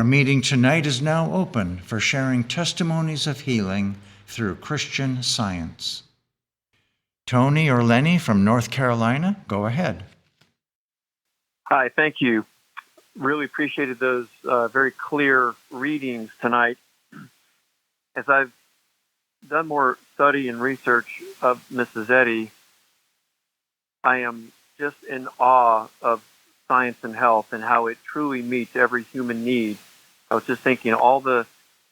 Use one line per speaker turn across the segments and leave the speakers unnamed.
Our meeting tonight is now open for sharing testimonies of healing through Christian Science. Tony or Lenny from North Carolina, go ahead.
Hi, thank you. Really appreciated those very clear readings tonight. As I've done more study and research of Mrs. Eddy, I am just in awe of science and health and how it truly meets every human need. I was just thinking all the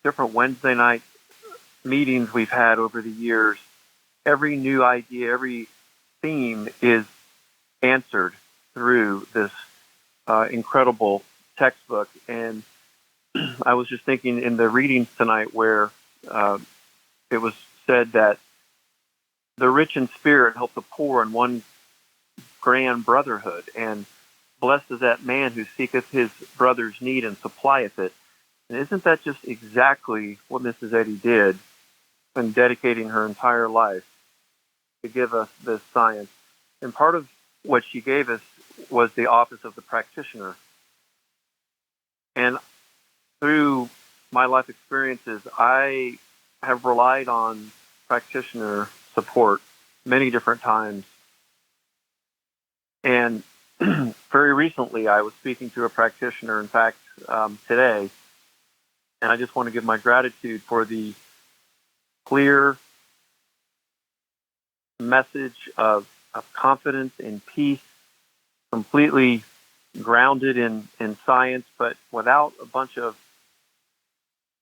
different Wednesday night meetings we've had over the years, every new idea, every theme is answered through this incredible textbook. And I was just thinking in the readings tonight where it was said that the rich in spirit help the poor in one grand brotherhood, and blessed is that man who seeketh his brother's need and supplieth it. And isn't that just exactly what Mrs. Eddy did in dedicating her entire life to give us this science? And part of what she gave us was the office of the practitioner. And through my life experiences, I have relied on practitioner support many different times. And very recently, I was speaking to a practitioner, in fact, today, and I just want to give my gratitude for the clear message of confidence and peace, completely grounded in science, but without a bunch of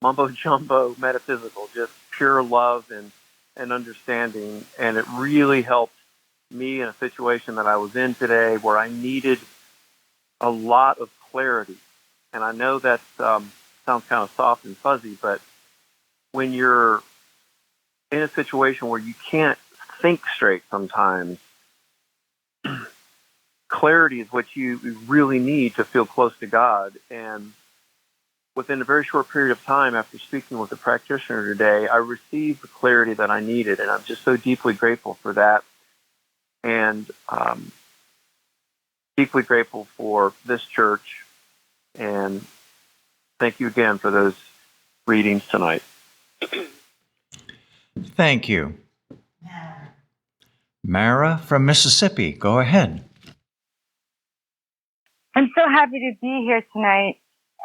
mumbo-jumbo metaphysical, just pure love and understanding. And it really helped me in a situation that I was in today where I needed a lot of clarity. And I know that sounds kind of soft and fuzzy, but when you're in a situation where you can't think straight sometimes, clarity is what you really need to feel close to God. And within a very short period of time after speaking with a practitioner today, I received the clarity that I needed, and I'm just so deeply grateful for that. And deeply grateful for this church, and thank you again for those readings tonight.
Thank you. Mara from Mississippi, go ahead.
I'm so happy to be here tonight.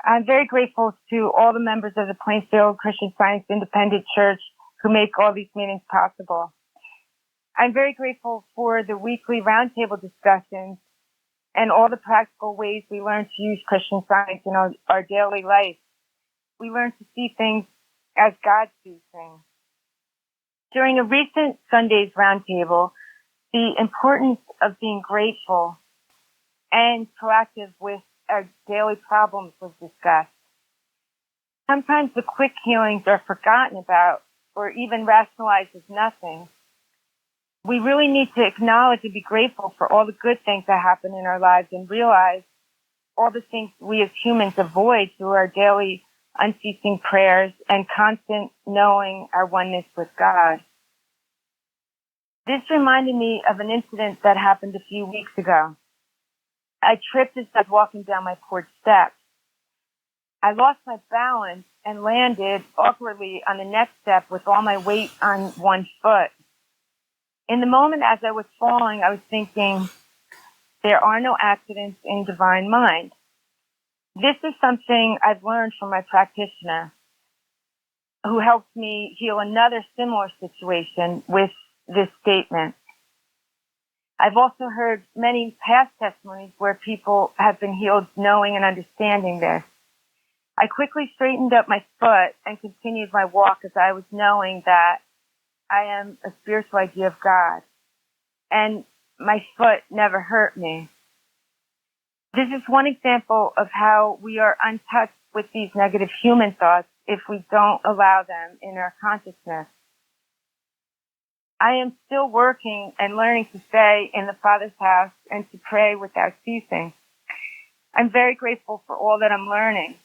I'm very grateful to all the members of the Plainfield Christian Science Independent Church who make all these meetings possible. I'm very grateful for the weekly roundtable discussions and all the practical ways we learn to use Christian Science in our daily life. We learn to see things as God sees things. During a recent Sunday's roundtable, the importance of being grateful and proactive with our daily problems was discussed. Sometimes the quick healings are forgotten about or even rationalized as nothing. We really need to acknowledge and be grateful for all the good things that happen in our lives and realize all the things we as humans avoid through our daily unceasing prayers and constant knowing our oneness with God. This reminded me of an incident that happened a few weeks ago. I tripped as I was walking down my porch steps. I lost my balance and landed awkwardly on the next step with all my weight on one foot. In the moment as I was falling, I was thinking, there are no accidents in divine mind. This is something I've learned from my practitioner, who helped me heal another similar situation with this statement. I've also heard many past testimonies where people have been healed knowing and understanding this. I quickly straightened up my foot and continued my walk as I was knowing that I am a spiritual idea of God, and my foot never hurt me. This is one example of how we are untouched with these negative human thoughts if we don't allow them in our consciousness. I am still working and learning to stay in the Father's house and to pray without ceasing. I'm very grateful for all that I'm learning.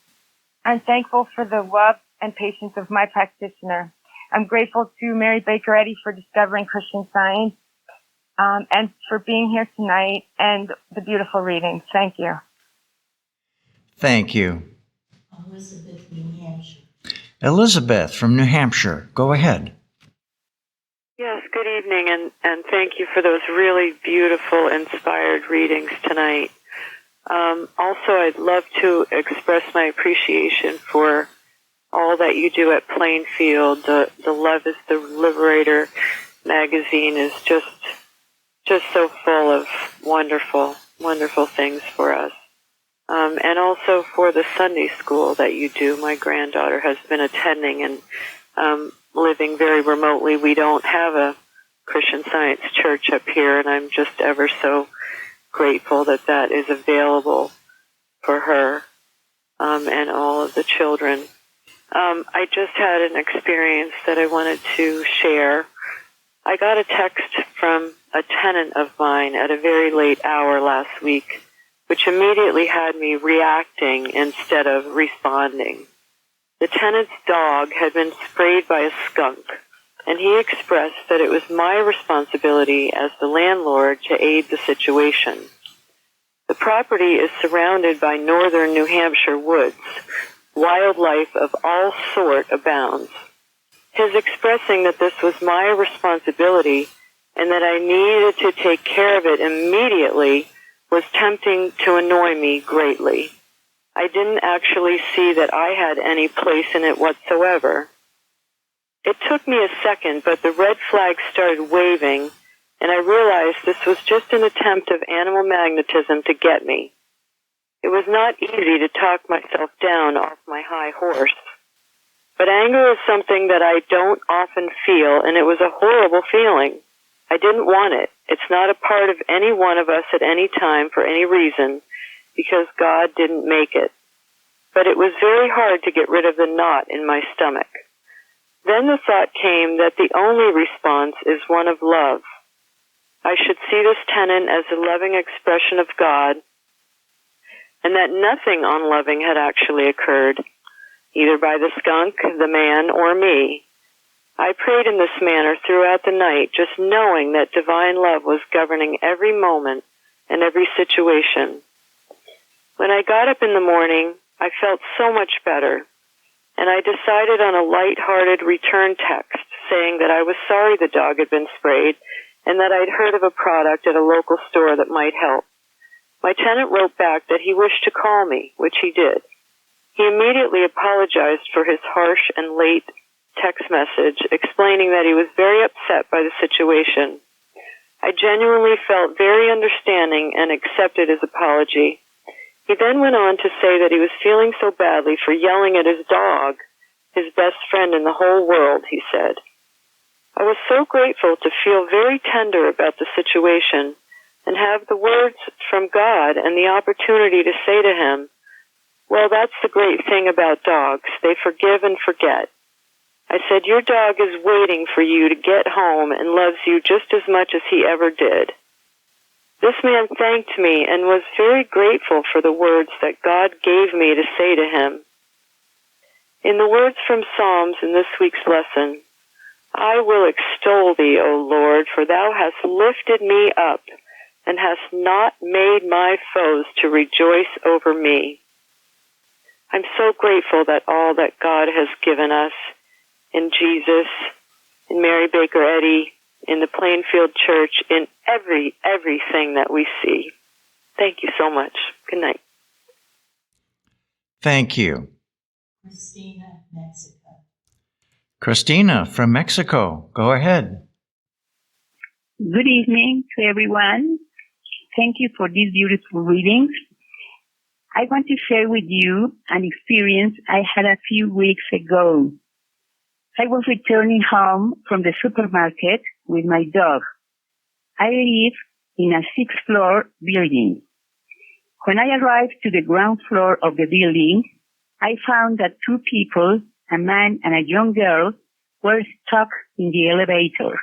I'm thankful for the love and patience of my practitioner. I'm grateful to Mary Baker Eddy for discovering Christian Science, and for being here tonight and the beautiful readings. Thank you.
Thank you.
Elizabeth, New Hampshire.
Elizabeth from New Hampshire, go ahead.
Yes, good evening, and thank you for those really beautiful, inspired readings tonight. Also, I'd love to express my appreciation for all that you do at Plainfield. The Love is the Liberator magazine is just so full of wonderful, wonderful things for us. And also for the Sunday school that you do. My granddaughter has been attending and living very remotely. We don't have a Christian Science church up here, and I'm just ever so grateful that that is available for her and all of the children. I just had an experience that I wanted to share. I got a text from a tenant of mine at a very late hour last week, which immediately had me reacting instead of responding. The tenant's dog had been sprayed by a skunk, and he expressed that it was my responsibility as the landlord to aid the situation. The property is surrounded by northern New Hampshire woods. Wildlife of all sort abounds. His expressing that this was my responsibility and that I needed to take care of it immediately was tempting to annoy me greatly. I didn't actually see that I had any place in it whatsoever. It took me a second, but the red flag started waving, and I realized this was just an attempt of animal magnetism to get me. It was not easy to talk myself down off my high horse. But anger is something that I don't often feel, and it was a horrible feeling. I didn't want it. It's not a part of any one of us at any time for any reason, because God didn't make it. But it was very hard to get rid of the knot in my stomach. Then the thought came that the only response is one of love. I should see this tenant as a loving expression of God, and that nothing unloving had actually occurred, either by the skunk, the man, or me. I prayed in this manner throughout the night, just knowing that divine love was governing every moment and every situation. When I got up in the morning, I felt so much better, and I decided on a light-hearted return text saying that I was sorry the dog had been sprayed and that I'd heard of a product at a local store that might help. My tenant wrote back that he wished to call me, which he did. He immediately apologized for his harsh and late text message, explaining that he was very upset by the situation. I genuinely felt very understanding and accepted his apology. He then went on to say that he was feeling so badly for yelling at his dog, his best friend in the whole world, he said. I was so grateful to feel very tender about the situation and have the words from God and the opportunity to say to him, well, that's the great thing about dogs. They forgive and forget. I said, your dog is waiting for you to get home and loves you just as much as he ever did. This man thanked me and was very grateful for the words that God gave me to say to him. In the words from Psalms in this week's lesson, I will extol thee, O Lord, for thou hast lifted me up and hast not made my foes to rejoice over me. I'm so grateful that all that God has given us in Jesus, in Mary Baker Eddy, in the Plainfield Church, in everything that we see. Thank you so much. Good night.
Thank you.
Christina, Mexico.
Christina from Mexico, go ahead.
Good evening to everyone. Thank you for these beautiful readings. I want to share with you an experience I had a few weeks ago. I was returning home from the supermarket with my dog. I live in a 6th floor building. When I arrived to the ground floor of the building, I found that 2 people, a man and a young girl, were stuck in the elevator.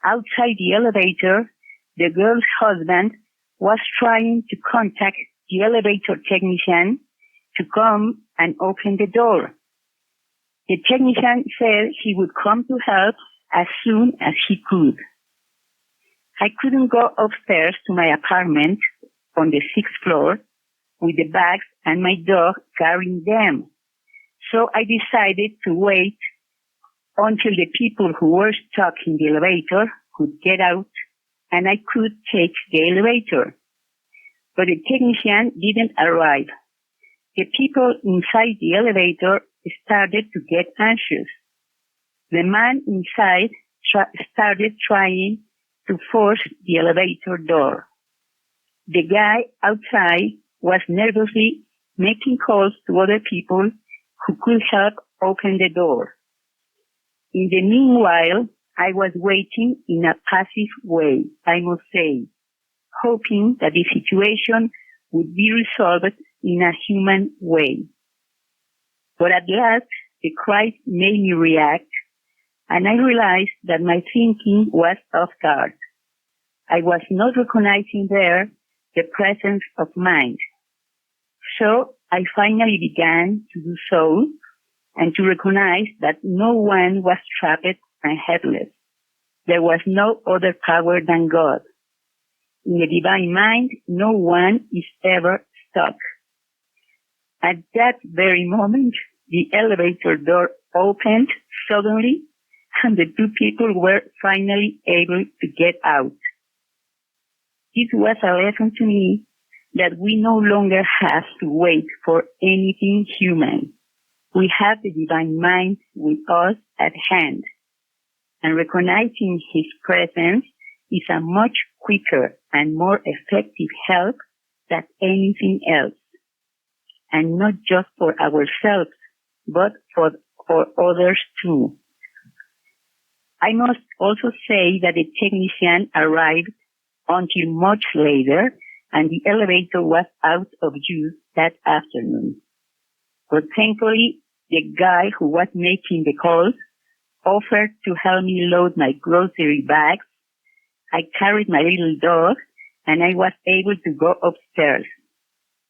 Outside the elevator, the girl's husband was trying to contact the elevator technician to come and open the door. The technician said he would come to help as soon as he could. I couldn't go upstairs to my apartment on the 6th floor with the bags and my dog carrying them. So I decided to wait until the people who were stuck in the elevator could get out and I could take the elevator. But the technician didn't arrive. The people inside the elevator started to get anxious. The man inside started trying to force the elevator door. The guy outside was nervously making calls to other people who could help open the door. In the meanwhile, I was waiting in a passive way, I must say, hoping that the situation would be resolved in a human way. But at last, the cries made me react, and I realized that my thinking was off guard. I was not recognizing there the presence of mind. So I finally began to do so and to recognize that no one was trapped and helpless. There was no other power than God. In the divine mind, no one is ever stuck. At that very moment, the elevator door opened suddenly and the two people were finally able to get out. This was a lesson to me that we no longer have to wait for anything human. We have the divine mind with us at hand, and recognizing His presence is a much quicker and more effective help than anything else. And not just for ourselves, but for others too. I must also say that the technician arrived until much later, and the elevator was out of use that afternoon. But thankfully, the guy who was making the calls offered to help me load my grocery bags. I carried my little dog, and I was able to go upstairs.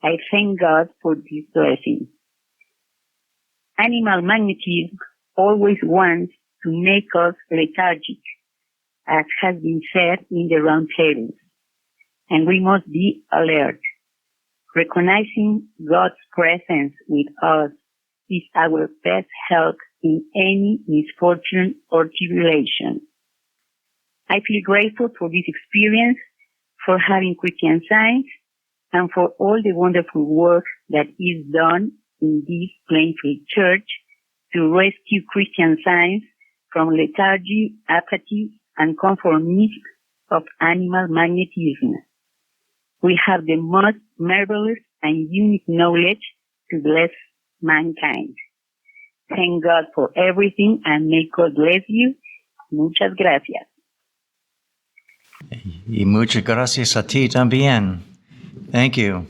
I thank God for this blessing. Animal magnetism always wants to make us lethargic, as has been said in the round tables, and we must be alert. Recognizing God's presence with us is our best help in any misfortune or tribulation. I feel grateful for this experience, for having Christian Science, and for all the wonderful work that is done in this Plainfield Church to rescue Christian Science from lethargy, apathy, and conformism of animal magnetism. We have the most marvelous and unique knowledge to bless mankind. Thank God for everything, and may God bless you. Muchas gracias.
Y muchas gracias a ti también. Thank you.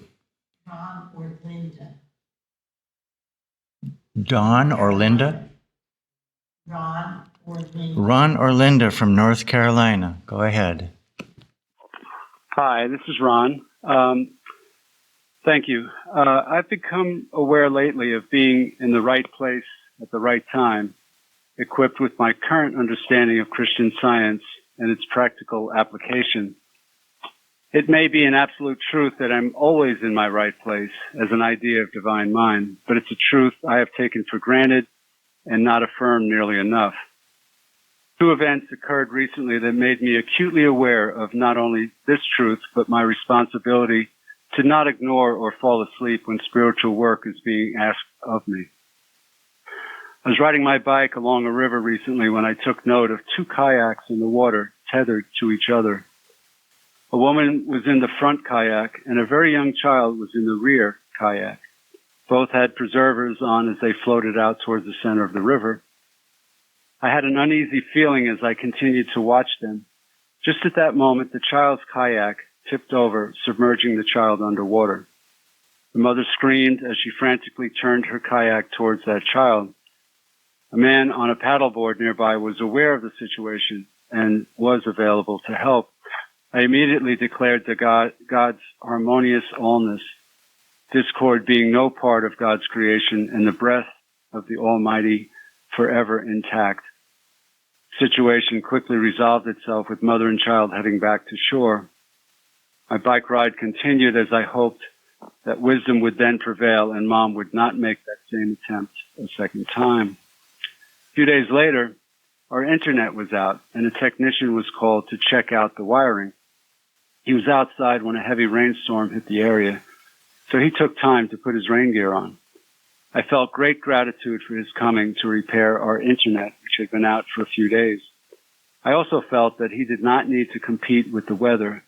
Ron or Linda?
Dawn or Linda?
Ron or Linda?
Ron or Linda from North Carolina. Go ahead.
Hi, this is Ron. Thank you. I've become aware lately of being in the right place at the right time, equipped with my current understanding of Christian Science and its practical application. It may be an absolute truth that I'm always in my right place as an idea of divine mind, but it's a truth I have taken for granted and not affirmed nearly enough. Two events occurred recently that made me acutely aware of not only this truth, but my responsibility to not ignore or fall asleep when spiritual work is being asked of me. I was riding my bike along a river recently when I took note of two kayaks in the water tethered to each other. A woman was in the front kayak and a very young child was in the rear kayak. Both had preservers on as they floated out towards the center of the river. I had an uneasy feeling as I continued to watch them. Just at that moment, the child's kayak tipped over, submerging the child underwater. The mother screamed as she frantically turned her kayak towards that child. A man on a paddleboard nearby was aware of the situation and was available to help. I immediately declared to God's harmonious allness, discord being no part of God's creation, and the breath of the Almighty forever intact. Situation quickly resolved itself with mother and child heading back to shore. My bike ride continued as I hoped that wisdom would then prevail and Mom would not make that same attempt a second time. A few days later, our internet was out and a technician was called to check out the wiring. He was outside when a heavy rainstorm hit the area, so he took time to put his rain gear on. I felt great gratitude for his coming to repair our internet, which had been out for a few days. I also felt that he did not need to compete with the weather,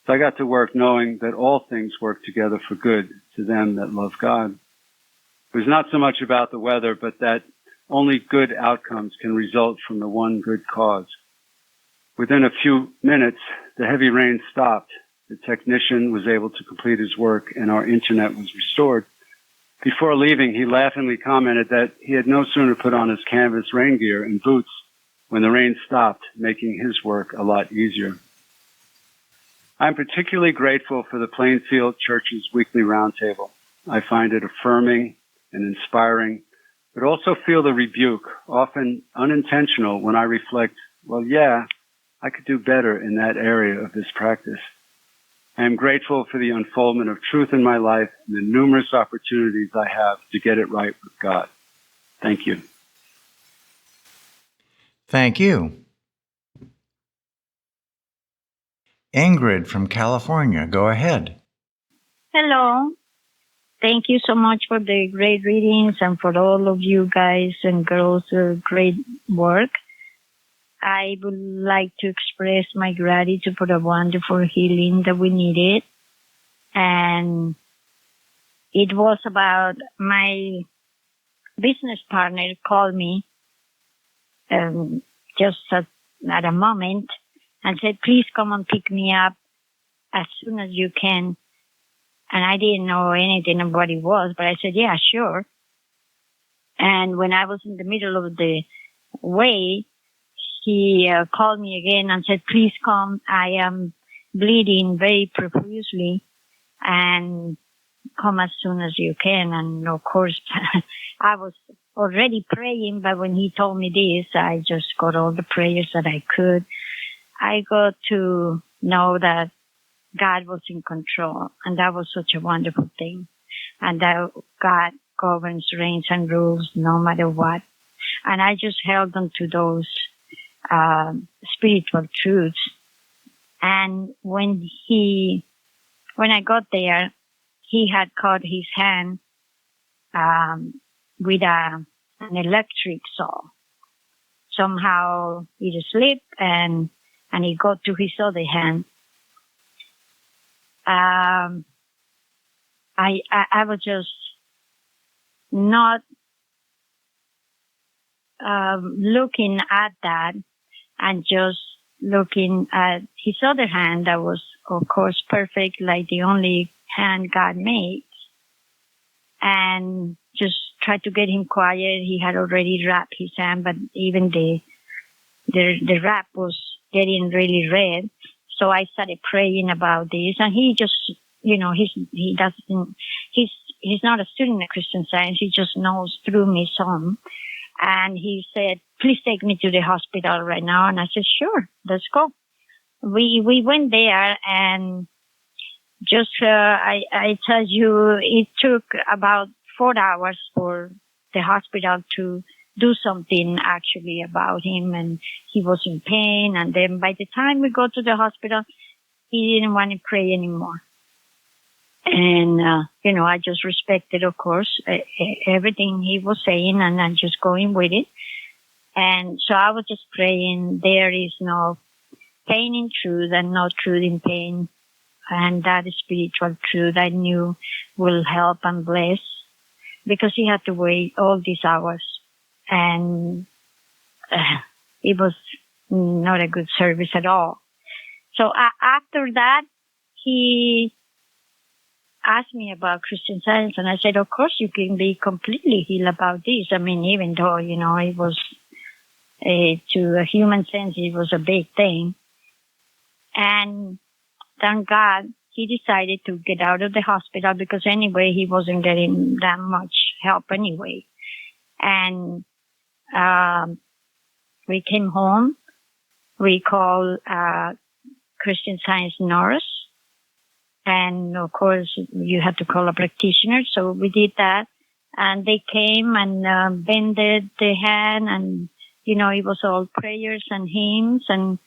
so I got to work knowing that all things work together for good to them that love God. It was not so much about the weather, but that only good outcomes can result from the one good cause. Within a few minutes, the heavy rain stopped. The technician was able to complete his work and our internet was restored. Before leaving, he laughingly commented that he had no sooner put on his canvas rain gear and boots when the rain stopped, making his work a lot easier. I'm particularly grateful for the Plainfield Church's weekly roundtable. I find it affirming and inspiring, but also feel the rebuke, often unintentional, when I reflect, well, yeah, I could do better in that area of this practice. I am grateful for the unfoldment of truth in my life and the numerous opportunities I have to get it right with God. Thank you.
Thank you. Ingrid from California, go ahead.
Hello. Thank you so much for the great readings and for all of you guys and girls' great work. I would like to express my gratitude for the wonderful healing that we needed. And it was about my business partner called me just at a moment and said, please come and pick me up as soon as you can. And I didn't know anything of what it was, but I said, yeah, sure. And when I was in the middle of the way, he called me again and said, please come. I am bleeding very profusely and come as soon as you can. And of course, I was already praying, but when he told me this, I just got all the prayers that I could. I got to know that God was in control, and that was such a wonderful thing. And that God governs, reigns, and rules no matter what. And I just held on to those spiritual truths. And when I got there, he had caught his hand with an electric saw. Somehow it slipped and it got to his other hand. I was just not looking at that and just looking at his other hand that was, of course, perfect, like the only hand God made. And just tried to get him quiet. He had already wrapped his hand, but even the wrap was getting really red. So I started praying about this, and he just, he's not a student of Christian Science. He just knows through me some. And he said, please take me to the hospital right now. And I said, sure, let's go. We went there, and just, I tell you, it took about 4 hours for the hospital to do something actually about him, and he was in pain. And then by the time we got to the hospital, he didn't want to pray anymore. And, I just respected, of course, everything he was saying, and I'm just going with it. And so I was just praying, there is no pain in truth and no truth in pain. And that spiritual truth I knew will help and bless, because he had to wait all these hours. And it was not a good service at all. So after that, he asked me about Christian Science, and I said, of course you can be completely healed about this. I mean, even though, it was, to a human sense, it was a big thing. And thank God he decided to get out of the hospital, because anyway, he wasn't getting that much help anyway. And we came home. We called Christian Science nurse, And of course, you had to call a practitioner. So we did that. And they came and bended the hand, and, it was all prayers and hymns. And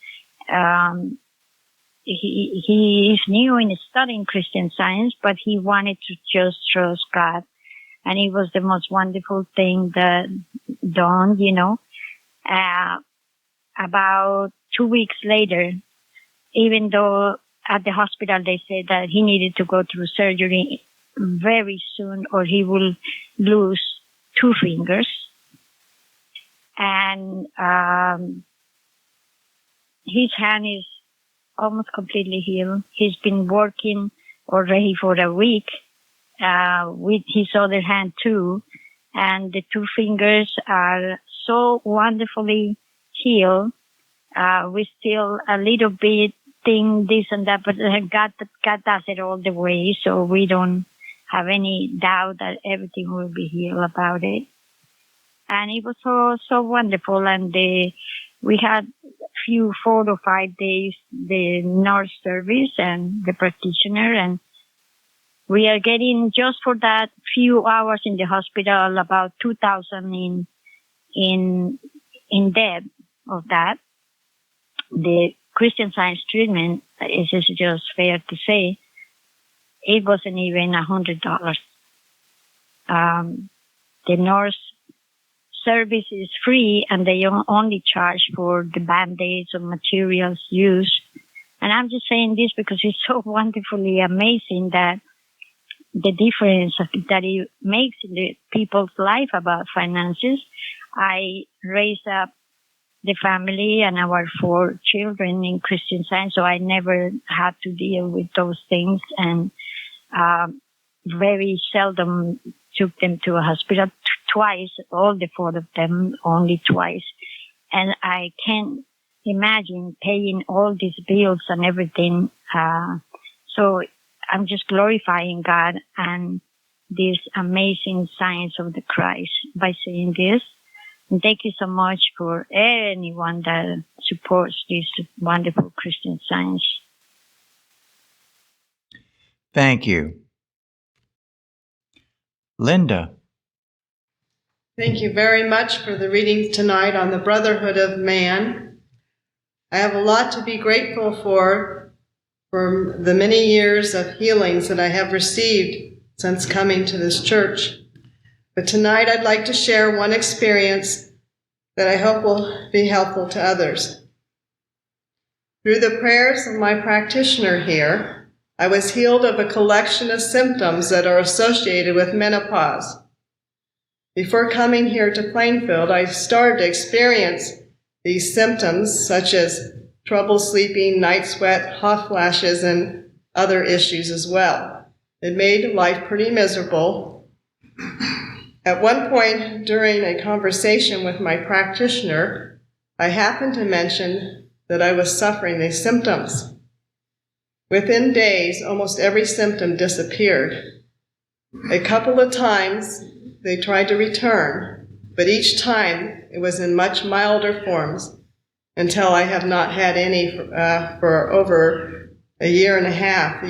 he is new in studying Christian Science, but he wanted to just trust God. And it was the most wonderful thing that done. About 2 weeks later, even though at the hospital they said that he needed to go through surgery very soon or he will lose 2 fingers. And his hand is almost completely healed. He's been working already for a week with his other hand too. And the 2 fingers are so wonderfully healed. We still a little bit think this and that, but God does it all the way, so we don't have any doubt that everything will be healed about it. And it was so wonderful. And we had 4 or 5 days the nurse service and the practitioner, and we are getting just for that few hours in the hospital about $2,000 in debt of that. The Christian Science treatment is just fair to say it wasn't even $100. The nurse service is free, and they only charge for the band-aids or materials used. And I'm just saying this because it's so wonderfully amazing that the difference that it makes in the people's life about finances. I raised up the family and our 4 children in Christian Science, so I never had to deal with those things, and very seldom took them to a hospital. Twice, all the 4 of them, only twice. And I can't imagine paying all these bills and everything. So I'm just glorifying God and this amazing science of the Christ by saying this. And thank you so much for anyone that supports this wonderful Christian Science.
Thank you. Linda.
Thank you very much for the reading tonight on the brotherhood of man. I have a lot to be grateful for the many years of healings that I have received since coming to this church. But tonight I'd like to share one experience that I hope will be helpful to others. Through the prayers of my practitioner here, I was healed of a collection of symptoms that are associated with menopause. Before coming here to Plainfield, I started to experience these symptoms such as trouble sleeping, night sweat, hot flashes, and other issues as well. It made life pretty miserable. At one point during a conversation with my practitioner, I happened to mention that I was suffering these symptoms. Within days, almost every symptom disappeared. A couple of times, they tried to return, but each time it was in much milder forms until I have not had any for over a year and a half.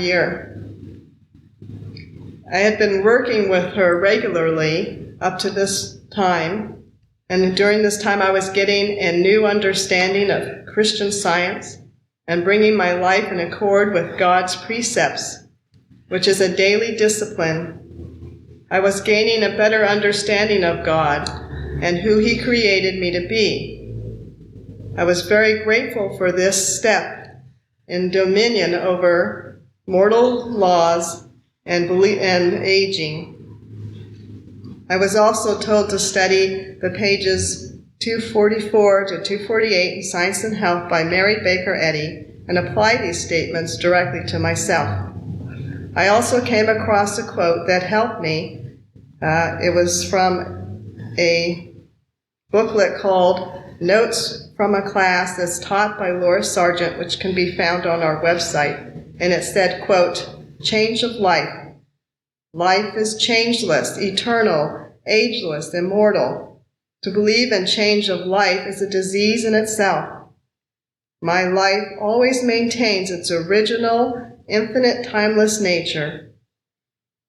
I had been working with her regularly up to this time, and during this time I was getting a new understanding of Christian Science and bringing my life in accord with God's precepts, which is a daily discipline. I was gaining a better understanding of God and who He created me to be. I was very grateful for this step in dominion over mortal laws and aging. I was also told to study the pages 244 to 248 in Science and Health by Mary Baker Eddy and apply these statements directly to myself. I also came across a quote that helped me. It was from a booklet called Notes from a Class that's taught by Laura Sargent, which can be found on our website. And it said, quote, "Change of life. Life is changeless, eternal, ageless, immortal. To believe in change of life is a disease in itself. My life always maintains its original infinite, timeless nature.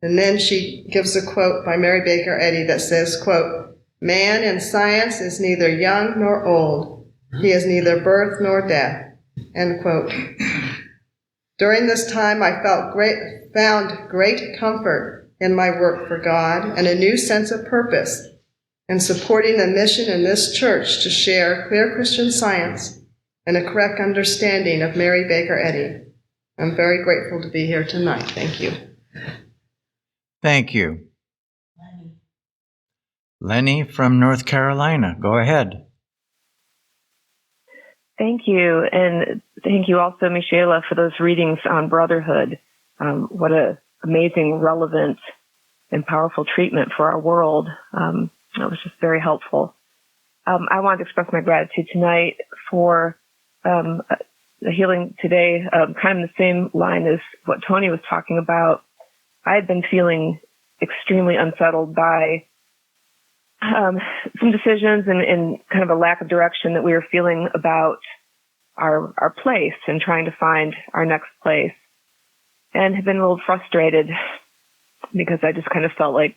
And then she gives a quote by Mary Baker Eddy that says, quote, "Man in science is neither young nor old. He is neither birth nor death," end quote. During this time, I found great comfort in my work for God and a new sense of purpose in supporting the mission in this church to share clear Christian Science and a correct understanding of Mary Baker Eddy. I'm very grateful to be here tonight. Thank you.
Thank you. Lenny from North Carolina, go ahead.
Thank you. And thank you also, Michela, for those readings on brotherhood. What an amazing, relevant, and powerful treatment for our world. That was just very helpful. I wanted to express my gratitude tonight for the healing today, kind of in the same line as what Tony was talking about. I had been feeling extremely unsettled by some decisions and kind of a lack of direction that we were feeling about our place and trying to find our next place, and had been a little frustrated because I just kind of felt like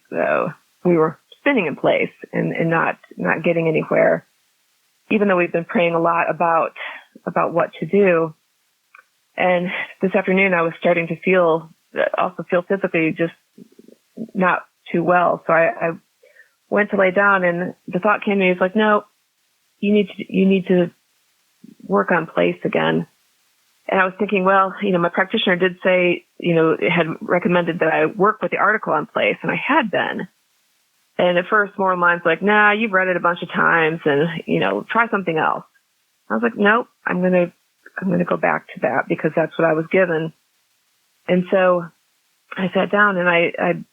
we were spinning in place and not getting anywhere, even though we've been praying a lot about what to do. And this afternoon I was starting to also feel physically just not too well. So I went to lay down, and the thought came to me, it's like, no, you need to work on place again. And I was thinking, well, my practitioner did say, had recommended that I work with the article on place, and I had been. And at first, moral mind's like, nah, you've read it a bunch of times, and try something else. I was like, nope, I'm gonna go back to that because that's what I was given. And so I sat down and I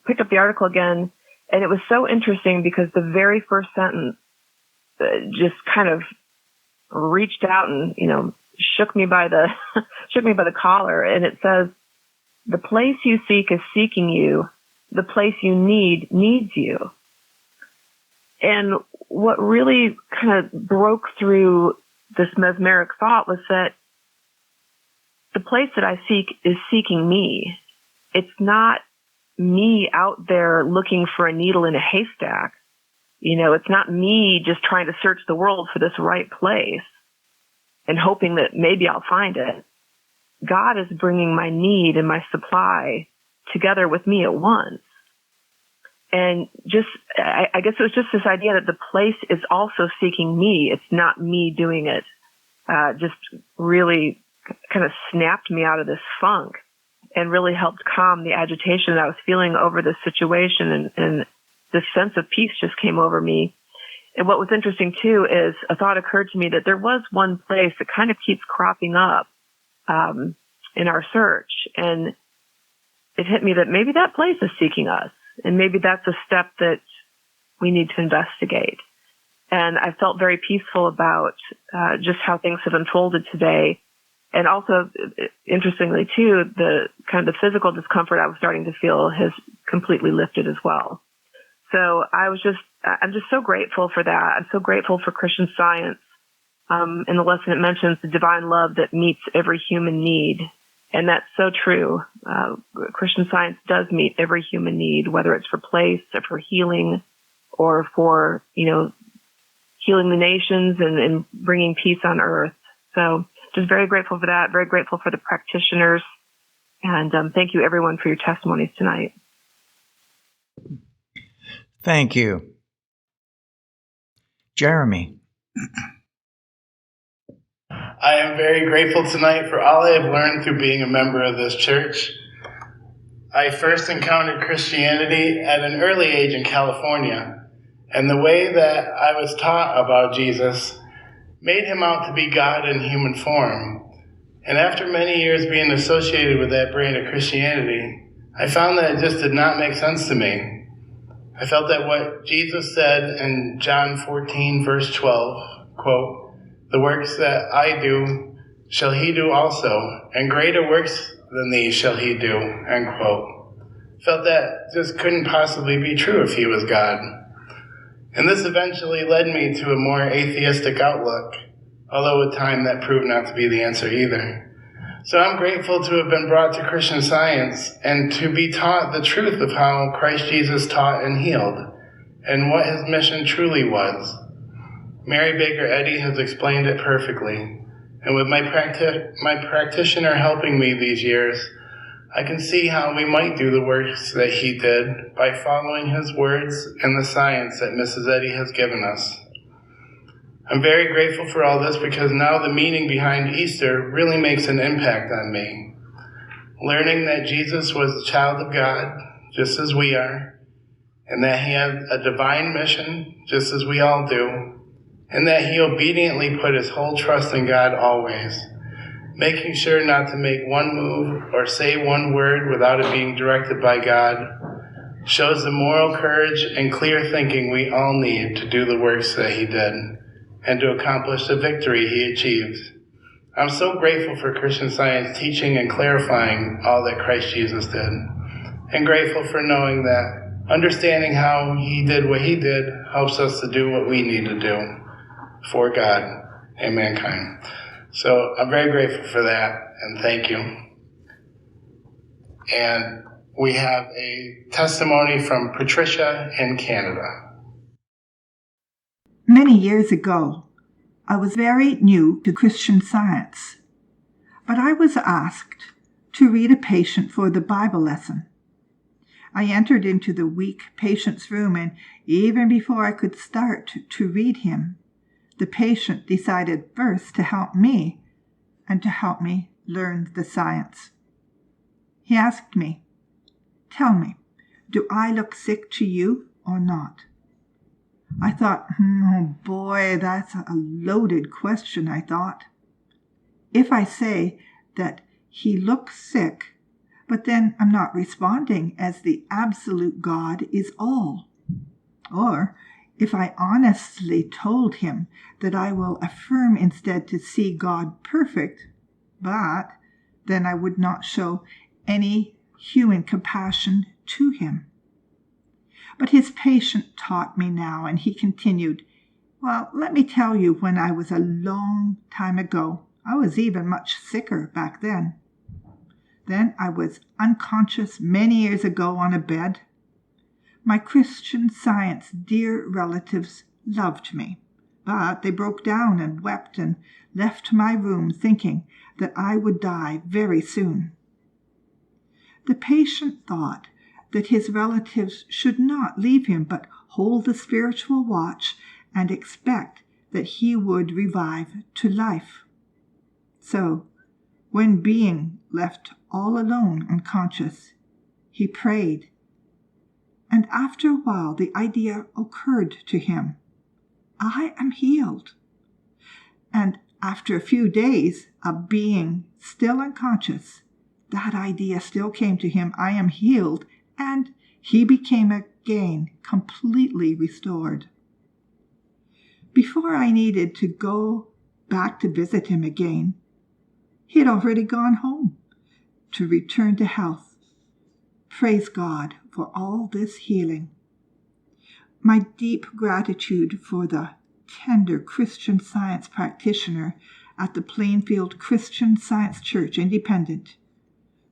picked up the article again, and it was so interesting because the very first sentence just kind of reached out and shook me by the collar, and it says, "The place you seek is seeking you. The place you need needs you." And what really kind of broke through this mesmeric thought was that the place that I seek is seeking me. It's not me out there looking for a needle in a haystack. It's not me just trying to search the world for this right place and hoping that maybe I'll find it. God is bringing my need and my supply together with me at once. And I guess it was just this idea that the place is also seeking me. It's not me doing it. Just really kind of snapped me out of this funk and really helped calm the agitation that I was feeling over this situation. And this sense of peace just came over me. And what was interesting too is a thought occurred to me that there was one place that kind of keeps cropping up in our search. And it hit me that maybe that place is seeking us. And maybe that's a step that we need to investigate. And I felt very peaceful about just how things have unfolded today. And also, interestingly too, the kind of the physical discomfort I was starting to feel has completely lifted as well. So I'm just so grateful for that. I'm so grateful for Christian Science. In the lesson it mentions the divine love that meets every human need. And that's so true. Christian Science does meet every human need, whether it's for place or for healing or for, healing the nations and bringing peace on earth. So just very grateful for that. Very grateful for the practitioners. And thank you, everyone, for your testimonies tonight.
Thank you. Jeremy.
I am very grateful tonight for all I have learned through being a member of this church. I first encountered Christianity at an early age in California, and the way that I was taught about Jesus made him out to be God in human form. And after many years being associated with that brand of Christianity, I found that it just did not make sense to me. I felt that what Jesus said in John 14, verse 12, quote, "The works that I do shall he do also, and greater works than these shall he do," end quote. Felt that just couldn't possibly be true if he was God. And this eventually led me to a more atheistic outlook, although with time that proved not to be the answer either. So I'm grateful to have been brought to Christian Science and to be taught the truth of how Christ Jesus taught and healed, and what his mission truly was. Mary Baker Eddy has explained it perfectly, and with my practitioner helping me these years, I can see how we might do the works that he did by following his words and the science that Mrs. Eddy has given us. I'm very grateful for all this because now the meaning behind Easter really makes an impact on me. Learning that Jesus was the child of God, just as we are, and that he had a divine mission, just as we all do, and that he obediently put his whole trust in God always, making sure not to make one move or say one word without it being directed by God, shows the moral courage and clear thinking we all need to do the works that he did, and to accomplish the victory he achieved. I'm so grateful for Christian Science teaching and clarifying all that Christ Jesus did, and grateful for knowing that understanding how he did what he did helps us to do what we need to do for God and mankind. So I'm very grateful for that, and thank you. And we have a testimony from Patricia in Canada.
Many years ago, I was very new to Christian Science, but I was asked to read a patient for the Bible lesson. I entered into the weak patient's room, and even before I could start to read him, the patient decided first to help me and to help me learn the science. He asked me, "Tell me, do I look sick to you or not?" I thought, oh boy, that's a loaded question, I thought. If I say that he looks sick, but then I'm not responding as the absolute God is all. Or if I honestly told him that I will affirm instead to see God perfect, but then I would not show any human compassion to him. But his patient taught me now, and he continued, "Well, let me tell you, when I was a long time ago, I was even much sicker back then. Then I was unconscious many years ago on a bed. My Christian Science dear relatives loved me, but they broke down and wept and left my room thinking that I would die very soon. The patient thought that his relatives should not leave him, but hold the spiritual watch and expect that he would revive to life. So, when being left all alone unconscious, he prayed, and after a while the idea occurred to him, I am healed. And after a few days of being still unconscious, that idea still came to him, I am healed, and he became again completely restored. Before I needed to go back to visit him again, he had already gone home to return to health. Praise God for all this healing. My deep gratitude for the tender Christian Science practitioner at the Plainfield Christian Science Church Independent.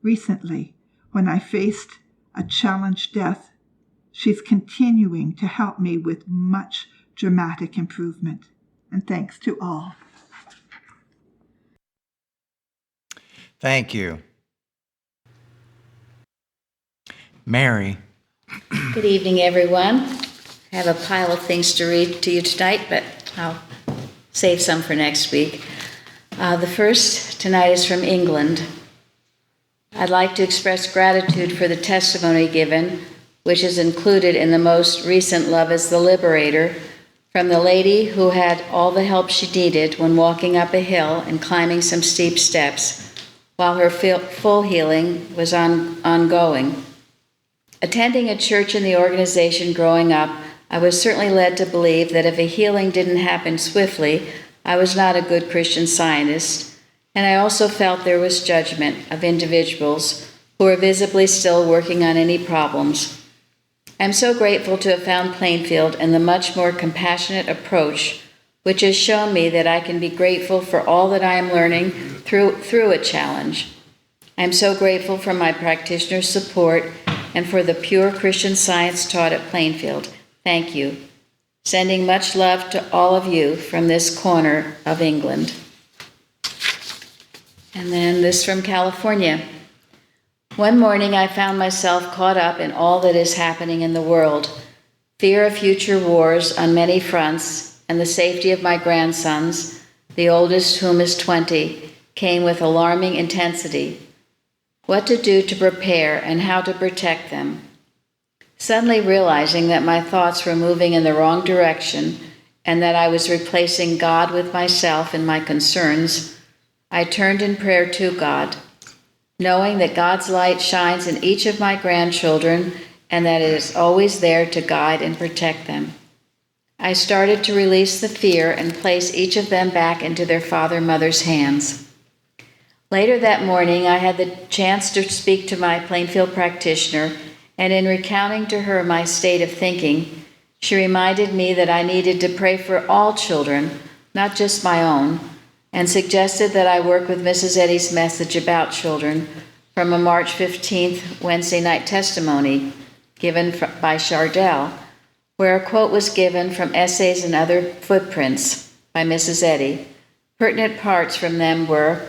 Recently, when I faced a challenged death, she's continuing to help me with much dramatic improvement. And thanks to all.
Thank you. Mary.
Good evening, everyone. I have a pile of things to read to you tonight, but I'll save some for next week. The first tonight is from England. I'd like to express gratitude for the testimony given, which is included in the most recent Love is the Liberator, from the lady who had all the help she needed when walking up a hill and climbing some steep steps, while her full healing was ongoing. Attending a church in the organization growing up, I was certainly led to believe that if a healing didn't happen swiftly, I was not a good Christian Scientist, and I also felt there was judgment of individuals who were visibly still working on any problems. I'm so grateful to have found Plainfield and the much more compassionate approach which has shown me that I can be grateful for all that I am learning through a challenge. I'm so grateful for my practitioner's support and for the pure Christian Science taught at Plainfield. Thank you. Sending much love to all of you from this corner of England. And then this from California. One morning I found myself caught up in all that is happening in the world. Fear of future wars on many fronts and the safety of my grandsons, the oldest whom is 20, came with alarming intensity. What to do to prepare and how to protect them. Suddenly realizing that my thoughts were moving in the wrong direction and that I was replacing God with myself and my concerns, I turned in prayer to God, knowing that God's light shines in each of my grandchildren and that it is always there to guide and protect them. I started to release the fear and place each of them back into their father and mother's hands. Later that morning, I had the chance to speak to my Plainfield practitioner, and in recounting to her my state of thinking, she reminded me that I needed to pray for all children, not just my own, and suggested that I work with Mrs. Eddy's message about children from a March 15th Wednesday night testimony given by Chardell, where a quote was given from Essays and Other Footprints by Mrs. Eddy. Pertinent parts from them were,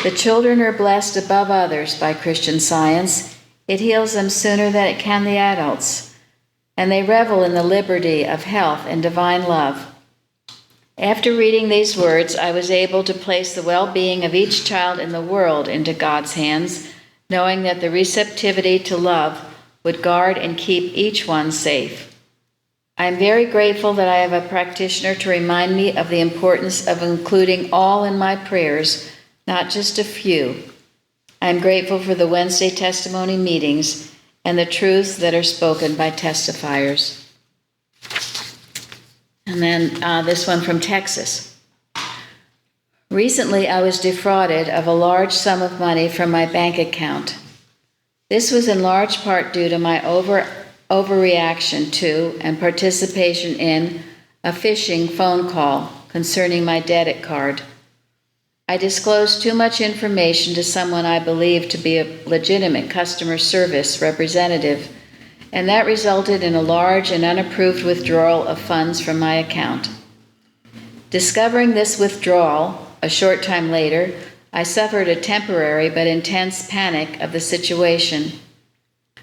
"The children are blessed above others by Christian Science. It heals them sooner than it can the adults, and they revel in the liberty of health and divine love." After reading these words, I was able to place the well-being of each child in the world into God's hands, knowing that the receptivity to love would guard and keep each one safe. I am very grateful that I have a practitioner to remind me of the importance of including all in my prayers, not just a few. I am grateful for the Wednesday testimony meetings and the truths that are spoken by testifiers. And then this one from Texas. Recently, I was defrauded of a large sum of money from my bank account. This was in large part due to my overreaction to and participation in a phishing phone call concerning my debit card. I disclosed too much information to someone I believed to be a legitimate customer service representative, and that resulted in a large and unapproved withdrawal of funds from my account. Discovering this withdrawal a short time later, I suffered a temporary but intense panic of the situation.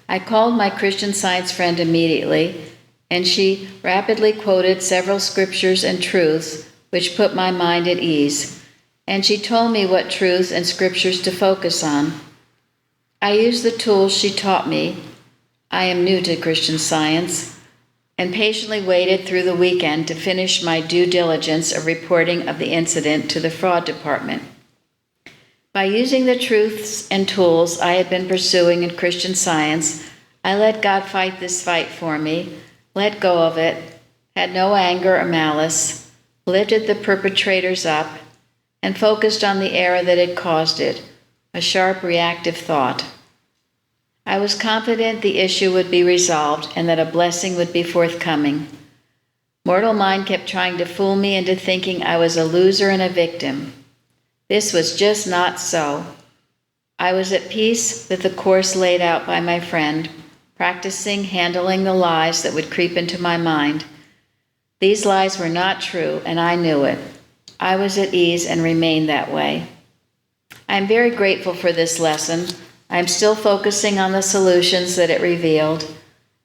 I called my Christian Science friend immediately, and she rapidly quoted several scriptures and truths which put my mind at ease, and she told me what truths and scriptures to focus on. I used the tools she taught me. I am new to Christian Science, and patiently waited through the weekend to finish my due diligence of reporting of the incident to the fraud department. By using the truths and tools I had been pursuing in Christian Science, I let God fight this fight for me, let go of it, had no anger or malice, lifted the perpetrators up, and focused on the error that had caused it, a sharp reactive thought. I was confident the issue would be resolved and that a blessing would be forthcoming. Mortal mind kept trying to fool me into thinking I was a loser and a victim. This was just not so. I was at peace with the course laid out by my friend, practicing handling the lies that would creep into my mind. These lies were not true, and I knew it. I was at ease and remained that way. I am very grateful for this lesson. I am still focusing on the solutions that it revealed.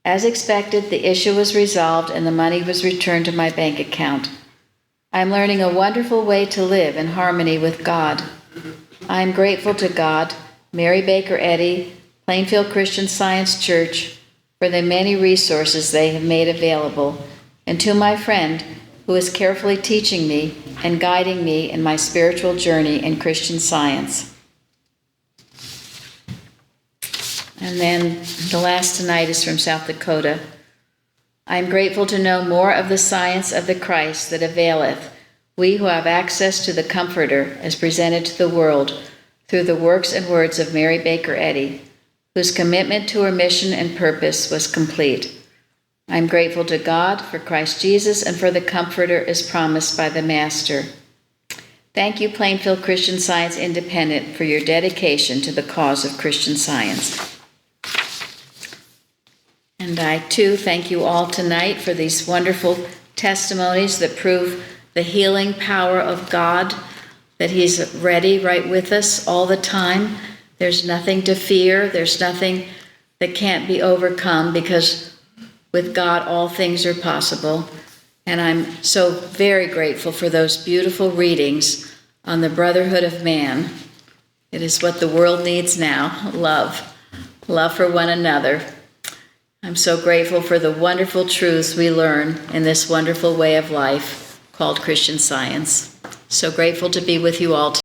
As expected, the issue was resolved and the money was returned to my bank account. I am learning a wonderful way to live in harmony with God. I am grateful to God, Mary Baker Eddy, Plainfield Christian Science Church, for the many resources they have made available, and to my friend, who is carefully teaching me and guiding me in my spiritual journey in Christian Science. And then the last tonight is from South Dakota. I am grateful to know more of the science of the Christ that availeth, we who have access to the Comforter as presented to the world through the works and words of Mary Baker Eddy, whose commitment to her mission and purpose was complete. I'm grateful to God for Christ Jesus and for the Comforter as promised by the Master. Thank you, Plainfield Christian Science Independent, for your dedication to the cause of Christian Science. And I, too, thank you all tonight for these wonderful testimonies that prove the healing power of God, that He's ready right with us all the time. There's nothing to fear. There's nothing that can't be overcome, because with God, all things are possible. And I'm so very grateful for those beautiful readings on the brotherhood of man. It is what the world needs now, love for one another. I'm so grateful for the wonderful truths we learn in this wonderful way of life called Christian Science. So grateful to be with you all.